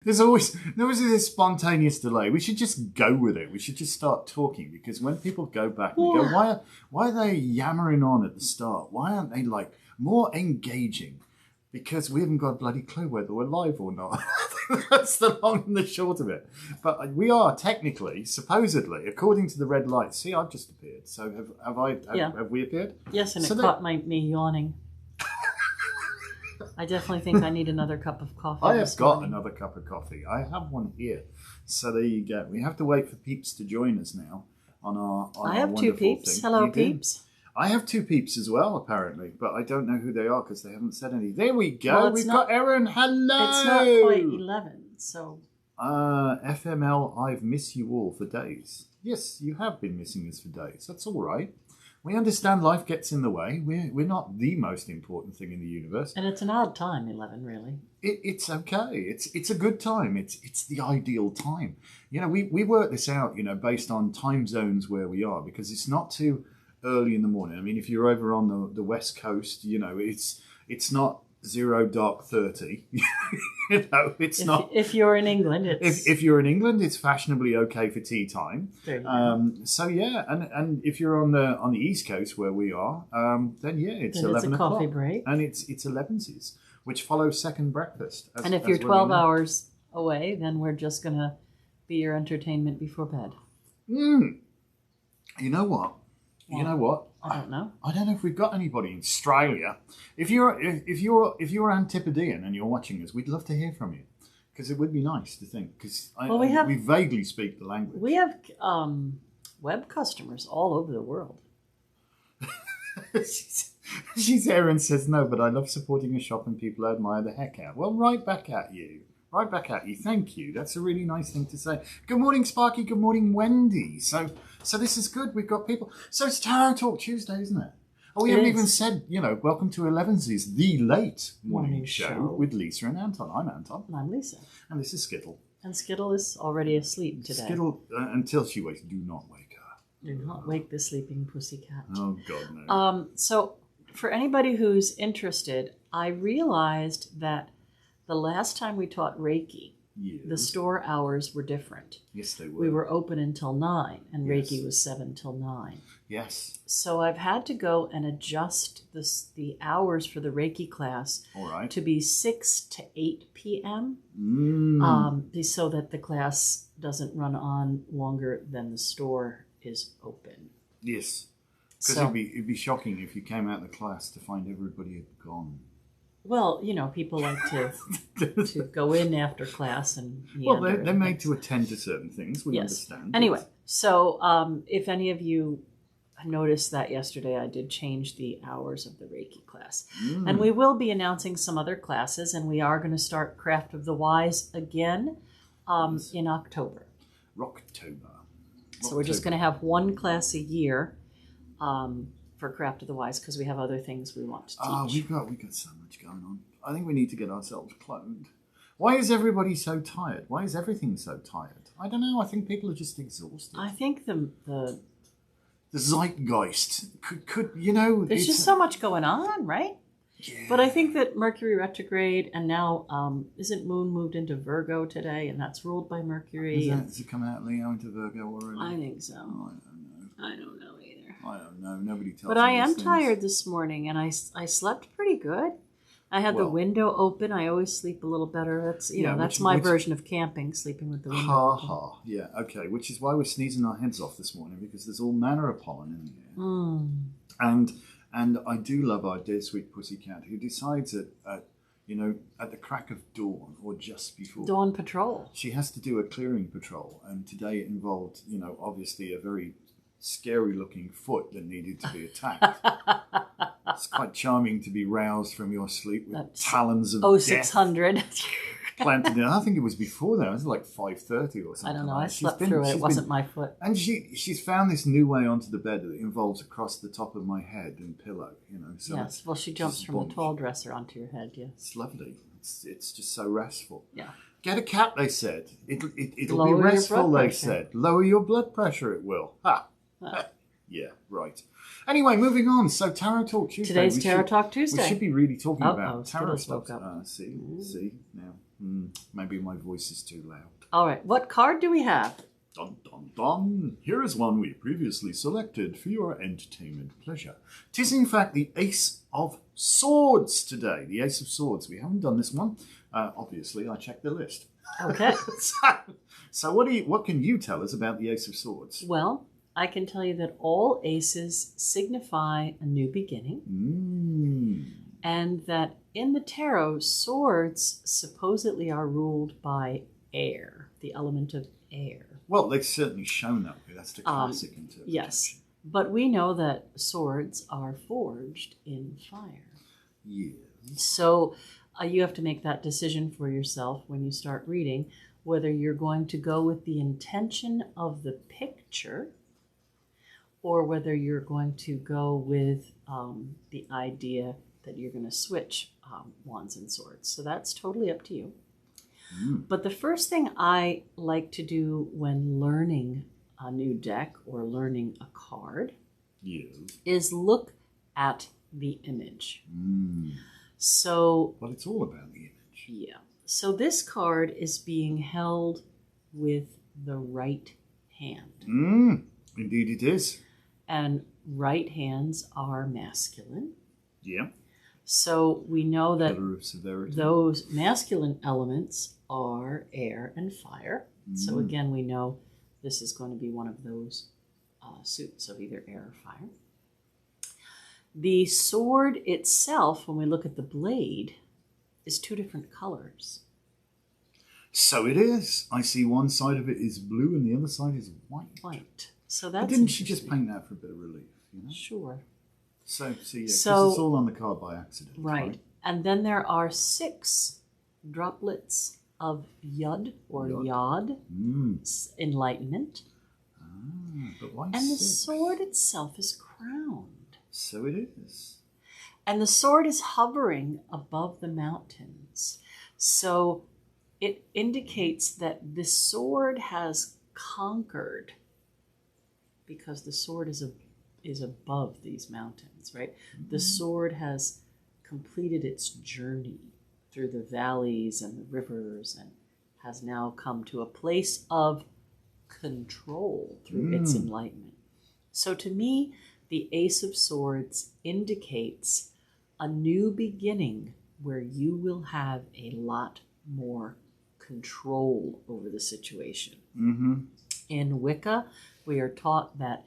There's always this spontaneous delay. We should just go with it. We should just start talking, because when people go back, we go, why are they yammering on at the start? Why aren't they like more engaging? Because we haven't got a bloody clue whether we're live or not. That's the long and the short of it. But we are technically, supposedly, according to the red light. See, I've just appeared. So have we appeared? Yes, and it caught me yawning. I definitely think I need another cup of coffee. I have got another cup of coffee. I have one here. So there you go. We have to wait for peeps to join us now on our I have two peeps. Thing. Hello, peeps. I have two peeps as well, apparently, but I don't know who they are because they haven't said any. There we go. Well, we've got Erin. Hello. It's not quite 11, so. FML, I've missed you all for days. Yes, you have been missing us for days. That's all right. We understand life gets in the way. We're not the most important thing in the universe. And it's an odd time, 11, really. It's okay. It's a good time. It's the ideal time. You know, we work this out, you know, based on time zones where we are, because it's not too early in the morning. I mean, if you're over on the West Coast, you know, it's not 0:30. You know, it's not. If you're in England, it's if you're in England, it's fashionably okay for tea time. So yeah, and if you're on the East Coast where we are, then yeah, it's 11 o'clock. Coffee break, and it's Elevensies, which follows second breakfast. And if you're 12 hours away, then we're just gonna be your entertainment before bed. You know what? You know what? I don't know. I don't know if we've got anybody in Australia. If you're Antipodean and you're watching us, we'd love to hear from you, because it would be nice to think. Because we vaguely speak the language. We have web customers all over the world. She's Erin says no, but I love supporting a shop and people admire the heck out. Well, right back at you. Right back at you. Thank you. That's a really nice thing to say. Good morning, Sparky. Good morning, Wendy. So this is good. We've got people. So it's Tarot Talk Tuesday, isn't it? Oh, we haven't even said, you know, welcome to Elevensies, the late morning show with Lisa and Anton. I'm Anton. And I'm Lisa. And this is Skittle. And Skittle is already asleep today. Skittle, until she wakes, do not wake her. Do not wake the sleeping pussycat. Oh, God, no. So for anybody who's interested, I realized that the last time we taught Reiki, the store hours were different. Yes, they were. We were open until 9, and Reiki was 7 till 9. Yes. So I've had to go and adjust the hours for the Reiki class to be 6 to 8 p.m. So that the class doesn't run on longer than the store is open. Yes. Because it'd be shocking if you came out of the class to find everybody had gone. Well, you know, people like to go in after class and well, they're made to attend to certain things. We understand. Anyway, so if any of you noticed that yesterday, I did change the hours of the Reiki class, and we will be announcing some other classes, and we are going to start Craft of the Wise again in October. So we're just going to have one class a year. For Craft of the Wise, because we have other things we want to teach. We've got so much going on. I think we need to get ourselves cloned. Why is everybody so tired? Why is everything so tired? I don't know. I think people are just exhausted. I think the zeitgeist could you know. There's just so much going on, right? Yeah. But I think that Mercury retrograde, and now isn't Moon moved into Virgo today, and that's ruled by Mercury. Has it come out Leo into Virgo already? I think so. Oh, I don't know. I don't know either. I don't know. Nobody tells me. But I am things. tired this morning, and I slept pretty good. I had the window open. I always sleep a little better. That's that's my version of camping, sleeping with the window open. Yeah, okay. Which is why we're sneezing our heads off this morning, because there's all manner of pollen in the air. And I do love our dear sweet pussycat, who decides at the crack of dawn or just before dawn patrol. She has to do a clearing patrol, and today it involved, obviously a very scary-looking foot that needed to be attacked. It's quite charming to be roused from your sleep with talons of 0600 planted in. I think it was before that. It was like 5:30 or something. I don't know. I slept through it. It wasn't my foot. And she's found this new way onto the bed that involves across the top of my head and pillow. So yes. Well, she jumps from the tall dresser onto your head. Yeah. It's lovely. It's just so restful. Yeah. Get a cat, they said. It'll be restful, they said. Lower your blood pressure, it will. Ha! Yeah, right. Anyway, moving on. So Tarot Talk Tuesday. Today's Tarot Talk Tuesday. We should be really talking about tarot stuff. See now. Maybe my voice is too loud. All right, what card do we have? Dun, dun, dun. Here is one we previously selected for your entertainment pleasure. It is, in fact, the Ace of Swords today. The Ace of Swords. We haven't done this one. Obviously, I checked the list. Okay. So what can you tell us about the Ace of Swords? Well, I can tell you that all aces signify a new beginning. And that in the tarot, swords supposedly are ruled by air, the element of air. Well, they've certainly shown that way. That's the classic interpretation. Yes, but we know that swords are forged in fire. Yes. So you have to make that decision for yourself when you start reading, whether you're going to go with the intention of the picture or whether you're going to go with the idea that you're going to switch wands and swords. So that's totally up to you. But the first thing I like to do when learning a new deck or learning a card is look at the image. So, but it's all about the image. Yeah. So this card is being held with the right hand. Indeed it is. And right hands are masculine. Yeah. So we know that severity. Those masculine elements are air and fire. So again, we know this is going to be one of those suits of either air or fire. The sword itself, when we look at the blade, is two different colors. So it is. I see one side of it is blue and the other side is white. So that's. But didn't she just paint that for a bit of relief? You know? Sure. So it's all on the card by accident. Right. And then there are 6 droplets of yod or yod, enlightenment. But why and 6? the sword itself is crowned. So it is. And the sword is hovering above the mountains. So it indicates that the sword has conquered, because the sword is above these mountains, right? The sword has completed its journey through the valleys and the rivers and has now come to a place of control through its enlightenment. So to me, the Ace of Swords indicates a new beginning where you will have a lot more control over the situation. In Wicca, we are taught that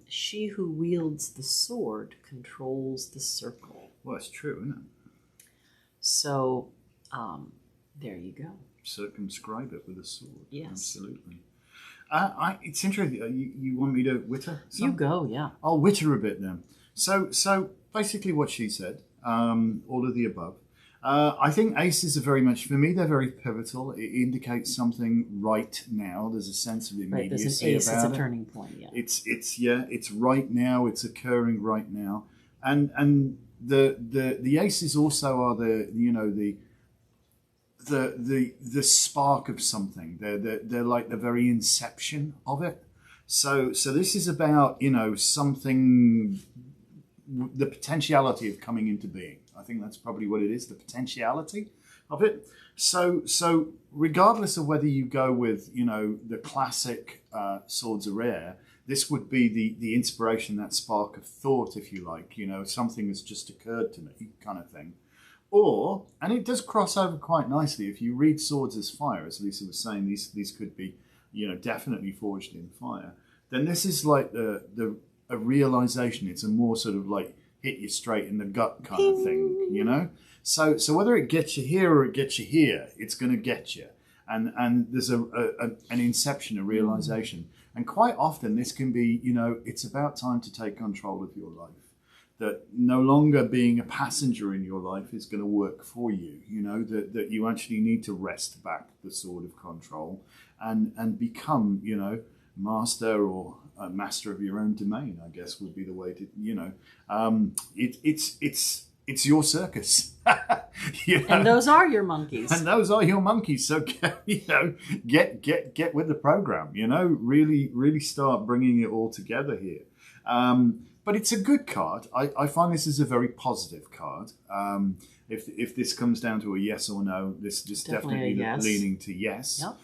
she who wields the sword controls the circle. Well, it's true, isn't it? So there you go. Circumscribe it with a sword. Yes. Absolutely. It's interesting. You want me to witter some? You go, yeah. I'll witter a bit then. So basically what she said, all of the above. I think aces are very much, for me, they're very pivotal. It indicates something right now. There's a sense of immediacy about it. There's an ace, about it's a turning point, yeah. It's right now, it's occurring right now. And the aces also are the spark of something. They're like the very inception of it. So this is about, something, the potentiality of coming into being. I think that's probably what it is, the potentiality of it. So regardless of whether you go with, the classic swords are air, this would be the inspiration, that spark of thought, if you like, something has just occurred to me kind of thing. Or, and it does cross over quite nicely, if you read swords as fire, as Lisa was saying, these could be, definitely forged in fire, then this is like a realization. It's a more sort of like hit you straight in the gut kind of thing, So whether it gets you here or it gets you here, it's going to get you. And there's an inception, a realization. And quite often this can be, it's about time to take control of your life. That no longer being a passenger in your life is going to work for you, that you actually need to wrest back the sword of control and become, master or a master of your own domain, I guess would be the way to, it's your circus. And those are your monkeys. And those are your monkeys. So, get with the program, really start bringing it all together here. But it's a good card. I find this is a very positive card. if this comes down to a yes or no, this definitely yes. leaning to yes. Yep.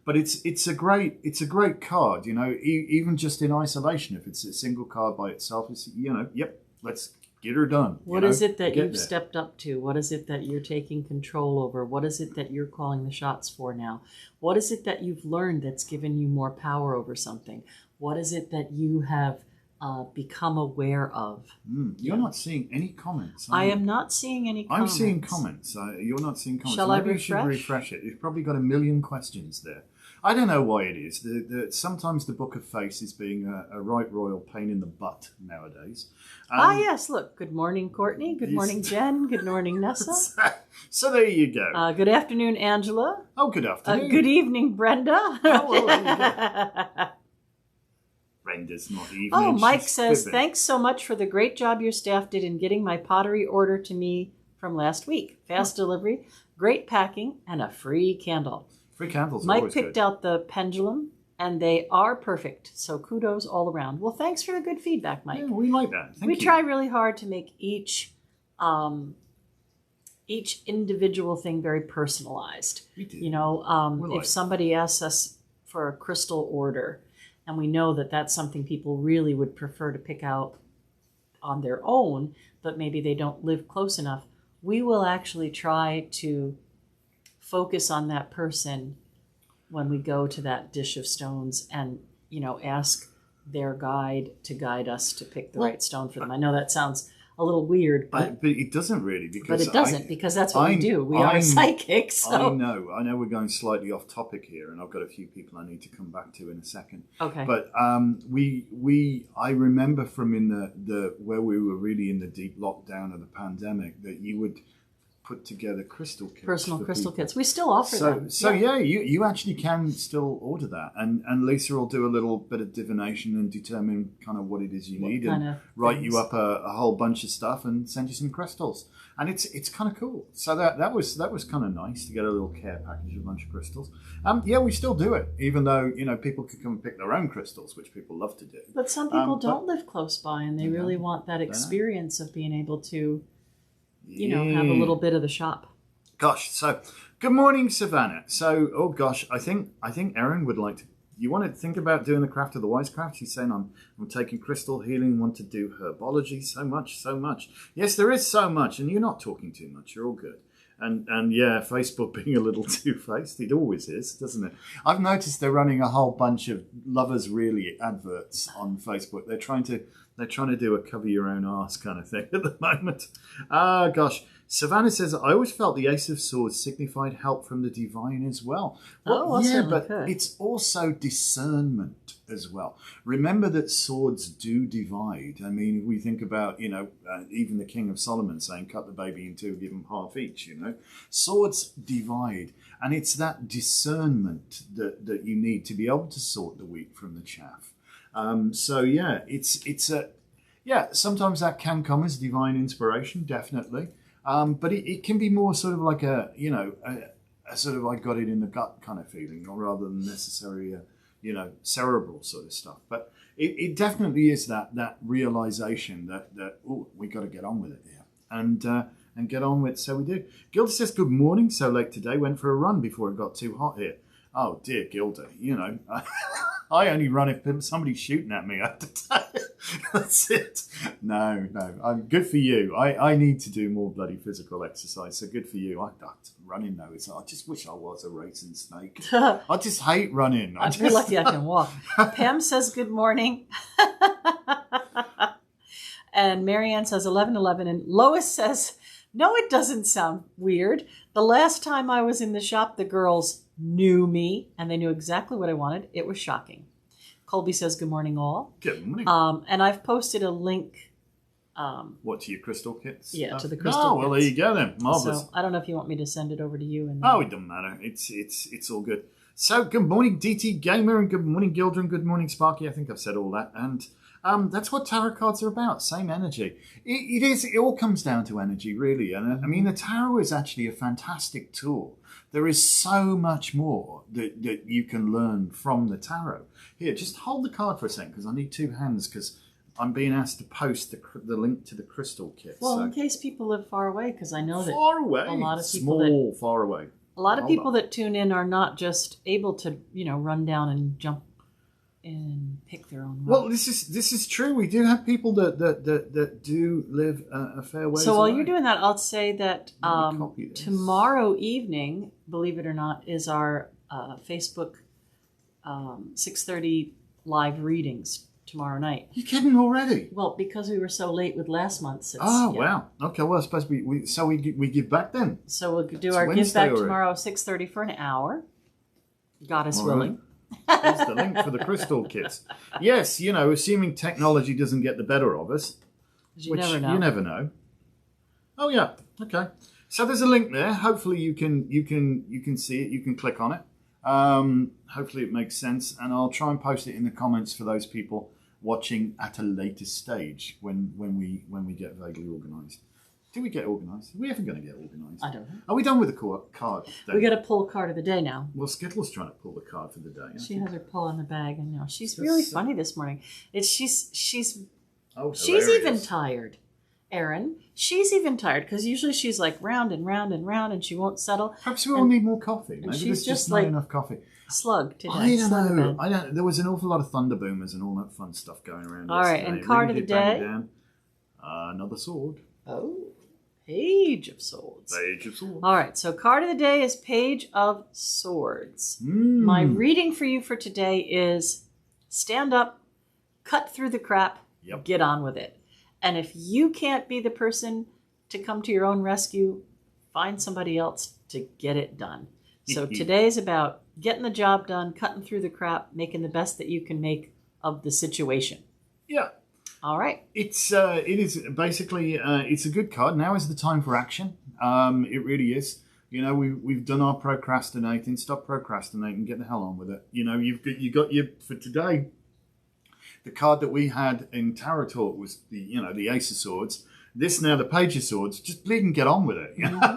But it's a great card, you know, even just in isolation. If it's a single card by itself, it's, you know, yep, let's get her done. What is it that you've stepped up to? What is it that you're taking control over? What is it that you're calling the shots for now? What is it that you've learned that's given you more power over something? What is it that you have become aware of? You're not seeing any comments. I am not seeing any comments. I'm seeing comments. You're not seeing comments. Shall Maybe I refresh? You should refresh it. You've probably got a million questions there. I don't know why it is. Sometimes the Book of Face is being a right royal pain in the butt nowadays. Yes, look. Good morning, Courtney. Good morning, Jen. Good morning, Nessa. So there you go. Good afternoon, Angela. Oh, good afternoon. Good evening, Brenda. Oh, well, there you go. Brenda's not evening. Oh, Mike says, thanks so much for the great job your staff did in getting my pottery order to me from last week. Fast delivery, great packing, and a free candle. Free candles. Mike picked out the pendulum, and they are perfect. So kudos all around. Well, thanks for the good feedback, Mike. Yeah, we like that. Thank we you. try really hard to make each individual thing very personalized. We do. You know, if somebody asks us for a crystal order, and we know that that's something people really would prefer to pick out on their own, but maybe they don't live close enough, we will actually try to focus on that person when we go to that dish of stones and, you know, ask their guide to guide us to pick the right stone for them. I know that sounds a little weird, but it doesn't really, because because that's what we do. We are psychics. So. I know we're going slightly off topic here, and I've got a few people I need to come back to in a second. Okay. But I remember from in the where we were really in the deep lockdown of the pandemic that you would put together crystal kits. Personal crystal kits. We still offer them. So yeah, you actually can still order that. And Lisa will do a little bit of divination and determine kind of what it is you need and write you up a whole bunch of stuff and send you some crystals. And it's kind of cool. So that was kind of nice to get a little care package of a bunch of crystals. Yeah, we still do it, even though, you know, people could come and pick their own crystals, which people love to do. But some people don't live close by, and they really want that experience of being able to, you know, have a little bit of the shop. Gosh, so good morning, Savannah. So, oh gosh, I think Erin would like to. You want to think about doing the craft of the wisecraft? She's saying I'm taking crystal healing, want to do herbology, so much. Yes, there is so much, and you're not talking too much. You're all good. And yeah, Facebook being a little two-faced, it always is, doesn't it? I've noticed they're running a whole bunch of lovers really adverts on Facebook. They're trying to do a cover your own arse kind of thing at the moment. Gosh. Savannah says, I always felt the Ace of Swords signified help from the divine as well. Well, yeah, but it's also discernment as well. Remember that swords do divide. I mean, if we think about, you know, even the King of Solomon saying, cut the baby in two, give them half each, you know. Swords divide. And it's that discernment that you need to be able to sort the wheat from the chaff. So, yeah, sometimes that can come as divine inspiration, definitely. But it can be more sort of like a sort of I got it in the gut kind of feeling, or rather than necessarily cerebral sort of stuff. But it definitely is that realization that we got to get on with it here and get on with it. So we do. Gilda says, good morning. So late today. Went for a run before it got too hot here. Oh dear, Gilda. You know, I only run if somebody's shooting at me. I have to tell you. That's it. No. Good for you. I need to do more bloody physical exercise. So good for you. Running though, I just wish I was a racing snake. I just hate running. I feel lucky I can walk. Pam says good morning. And Marianne says 11:11. And Lois says, no, it doesn't sound weird. The last time I was in the shop, the girls knew me and they knew exactly what I wanted. It was shocking. Colby says, good morning, all. Good morning. And I've posted a link. What, to your crystal kits? Yeah, to the crystal kits. Oh, well, there you go then. Marvellous. So I don't know if you want me to send it over to you. And it doesn't matter. It's all good. So good morning, DT Gamer, and good morning, Gilda, and good morning, Sparky. I think I've said all that. And that's what tarot cards are about, same energy. It all comes down to energy, really. And I mean, the tarot is actually a fantastic tool. There is so much more that you can learn from the tarot. Here, just hold the card for a second, because I need two hands, because I'm being asked to post the link to the crystal kit. Well, so. in case people live far away, because I know that far away, a lot of people far away. A lot of people that tune in are not just able to, run down and jump and pick their own route. Well, this is true. We do have people that do live a fair way. So while you're doing that, I'll say that tomorrow evening, believe it or not, is our Facebook 6:30 live readings tomorrow night. You're kidding already? Well, because we were so late with last month's. Wow. Okay, well, I suppose we give back then. So we'll do our give back tomorrow, 6:30 for an hour. God is willing. There's the link for the crystal kits. Yes, assuming technology doesn't get the better of us, you never know. You never know. Oh yeah. Okay. So there's a link there. Hopefully you can see it. You can click on it. Hopefully it makes sense, and I'll try and post it in the comments for those people watching at a later stage when we get vaguely organised. Do we get organised? Are we ever going to get organised? I don't know. Are we done with the card? We got to pull card of the day now. Well, Skittle's trying to pull the card for the day. She has her pull on the bag, and she's really funny this morning. She's even tired, Erin. She's even tired because usually she's like round and round and round, and she won't settle. Perhaps we all need more coffee. Maybe there's just not enough coffee. Slug today. I don't know. There was an awful lot of thunder boomers and all that fun stuff going around. All right, and card of the day. Another sword. Oh. Page of Swords. Page of Swords. All right, so card of the day is Page of Swords. My reading for you for today is stand up, cut through the crap, get on with it. And if you can't be the person to come to your own rescue, find somebody else to get it done. So today is about getting the job done, cutting through the crap, making the best that you can make of the situation. Yeah. All right. It is basically it's a good card. Now is the time for action. It really is. We've done our procrastinating. Stop procrastinating. Get the hell on with it. You got your for today. The card that we had in Tarot Talk was the Ace of Swords. This now the Page of Swords. Just bleed and get on with it.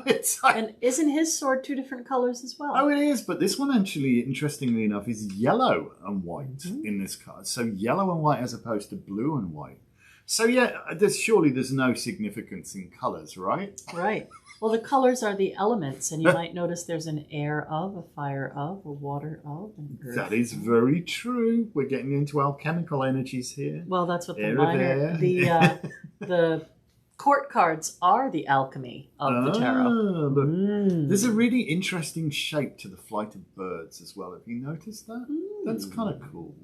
It's like, and isn't his sword two different colors as well? Oh, it is. But this one actually, interestingly enough, is yellow and white in this card. So yellow and white as opposed to blue and white. So yeah, there's no significance in colours, right? Right. Well, the colours are the elements, and you might notice there's an air of, a fire of, a water of, and earth. That is very true. We're getting into alchemical energies here. Well, that's what the minor, the court cards are the alchemy of the tarot. Look, there's a really interesting shape to the flight of birds as well. Have you noticed that? That's kind of cool.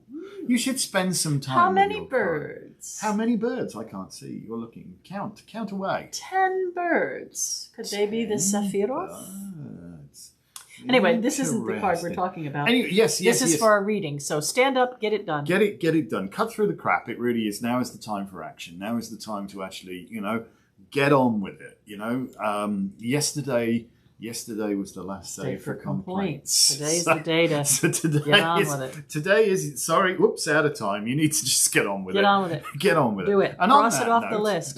You should spend some time. How many birds? How many birds? I can't see. You're looking. Count away. 10 birds. Could they be the Sephiroth? Anyway, this isn't the card we're talking about. Yes. This is for our reading. So stand up, get it done. Get it done. Cut through the crap. It really is. Now is the time for action. Now is the time to actually, get on with it. Yesterday was the last day for complaints. Today's the day to get on with it. Today is, out of time. You need to just get on with it. Get on with it. Get on with it. Do it. And cross it off the list.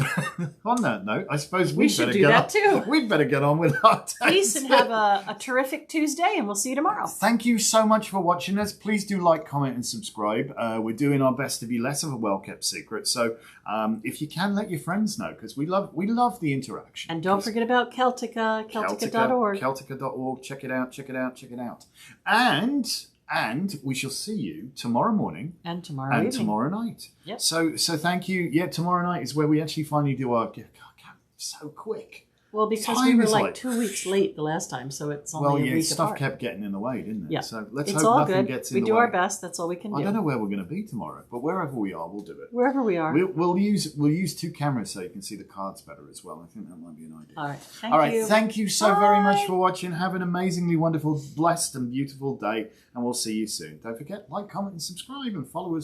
On that note, I suppose we should do that too. We'd better get on with our day. Peace and have a terrific Tuesday, and we'll see you tomorrow. Thank you so much for watching us. Please do like, comment, and subscribe. We're doing our best to be less of a well-kept secret. So if you can, let your friends know, because we love the interaction. And don't forget about Celtica, Celtica.org. Celtica.org. Check it out. And we shall see you tomorrow morning and tomorrow night. Yep. So thank you. Yeah, tomorrow night is where we actually finally do our. God, so quick. Well, because we were like 2 weeks late the last time, so it's only a week stuff apart. kept getting in the way, didn't it? Yeah. So let's hope nothing gets in the way. We do our best. That's all we can do. I don't know where we're going to be tomorrow, but wherever we are, we'll do it. Wherever we are. We'll use 2 cameras so you can see the cards better as well. I think that might be an idea. All right. Thank you so very much for watching. Have an amazingly wonderful, blessed, and beautiful day, and we'll see you soon. Don't forget, like, comment, and subscribe, and follow us